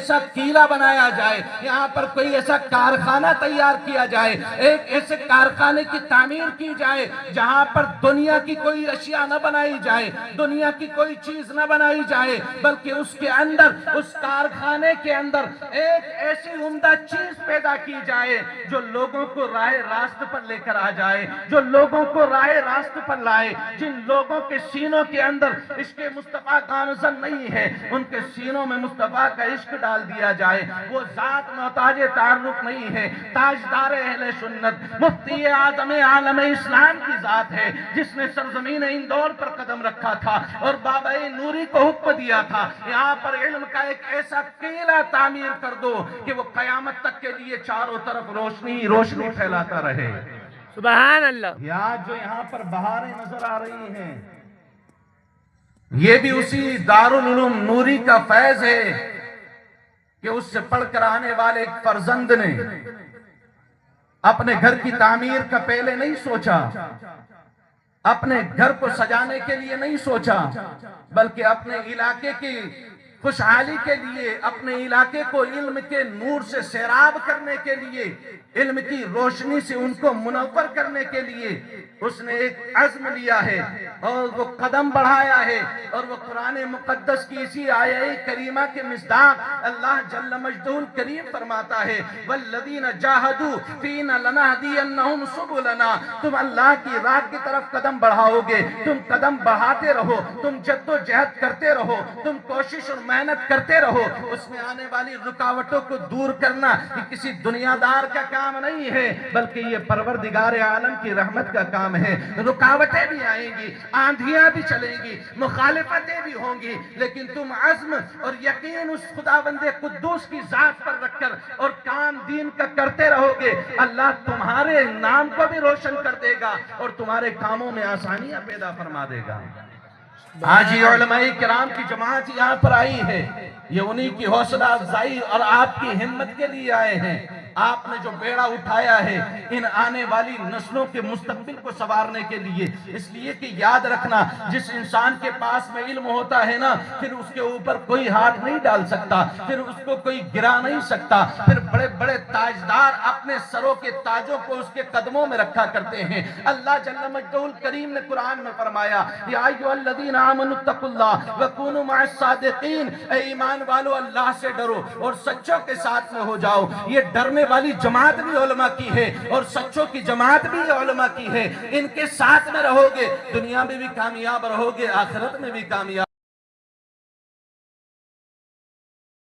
ایسا قلعہ بنایا جائے، یہاں پر کوئی ایسا کارخانہ تیار کیا جائے، ایک ایسے کارخانے کی تعمیر کی جائے جہاں پر دنیا کی کوئی اشیاء نہ بنائی جائے، دنیا کی کوئی چیز نہ بنائی جائے، بلکہ اس کے اندر، اس کارخانے کے اندر ایک ایسی عمدہ چیز پیدا کی جائے جو لوگوں کو راہ راست پر لے کر آ جائے، جو لوگوں کو راہ راست پر لائے۔ جن لوگوں کے سینوں کے اندر عشق مصطفیٰ گامزن نہیں ہے، ان کے سینوں میں مصطفیٰ کا عشق ڈال دیا جائے۔ وہ ذات محتاج تعارف نہیں ہے، تاجدار اہل سنت، مفتی اعظم عالم اسلام کی ذات ہے، جس نے سرزمین اندور پر قدم رکھا تھا اور بابا نوری کو حکم دیا تھا یہاں پر علم کا ایک ایسا قلعہ تعمیر کر دو کہ وہ قیامت تک کے لیے چاروں طرف روشنی روشنی پھیلاتا رہے۔ سبحان اللہ۔ جو یہاں پر بہاریں نظر آ رہی ہیں، یہ بھی اسی دارالعلوم نوری کا فیض ہے کہ اس سے پڑھ کر آنے والے ایک فرزند نے اپنے گھر کی تعمیر کا پہلے نہیں سوچا، اپنے گھر کو سجانے کے لیے نہیں سوچا، بلکہ اپنے علاقے کی خوشحالی کے لیے، اپنے علاقے کو علم کے نور سے سیراب کرنے کے لیے، علم کی روشنی سے ان کو منور کرنے کے لیے اس نے ایک عزم لیا ہے اور وہ قدم بڑھایا ہے۔ اور وہ قرآن مقدس کی اسی آیہ کریمہ کے مصداق اللہ جل مجدہ الکریم فرماتا ہے وَالَّذِينَ جَاهَدُوا فِينَا لَنَهْدِيَنَّهُمْ سُبُلَنَا۔ تم اللہ کی راہ کی طرف قدم بڑھاؤ گے، تم قدم بڑھاتے رہو، تم جد و جہد کرتے رہو، تم کوشش اور محنت کرتے رہو۔ اس میں آنے والی رکاوٹوں کو دور کرنا یہ کسی دنیا دار کا کام نہیں ہے، بلکہ یہ پروردگار عالم کی رحمت کا کام ہے۔ رکاوٹیں بھی آئیں گی، آندھیاں بھی چلیں گی، مخالفتیں بھی ہوں گی، لیکن تم عزم اور یقین اس خداوند قدوس کی ذات پر رکھ کر اور کام دین کا کرتے رہو گے، اللہ تمہارے نام کو بھی روشن کر دے گا اور تمہارے کاموں میں آسانیاں پیدا فرما دے گا۔ آج یہ علماء کرام کی جماعت یہاں پر آئی ہے، یہ انہی کی حوصلہ افزائی اور آپ کی ہمت کے لیے آئے ہیں۔ آپ نے جو بیڑا اٹھایا ہے ان آنے والی نسلوں کے مستقبل کو سنوارنے کے لیے، اس لیے کہ یاد رکھنا جس انسان کے پاس میں علم ہوتا ہے نا، پھر اس کے اوپر کوئی ہاتھ نہیں ڈال سکتا، پھر اس کو کوئی گرا نہیں سکتا، پھر بڑے بڑے تاجدار اپنے سروں کے تاجوں کو اس کے قدموں میں رکھا کرتے ہیں۔ اللہ جل مجدہ الکریم نے قرآن میں فرمایا یا ایھا الذین آمنوا اتقوا اللہ وکونوا مع الصادقین، اے ایمان والو اللہ سے ڈرو اور سچوں کے ساتھ میں ہو جاؤ۔ یہ ڈرنے والی جماعت بھی علماء کی ہے اور سچوں کی جماعت بھی علماء کی ہے، ان کے ساتھ میں رہو گے، دنیا میں بھی کامیاب رہو گے، آخرت میں بھی کامیاب۔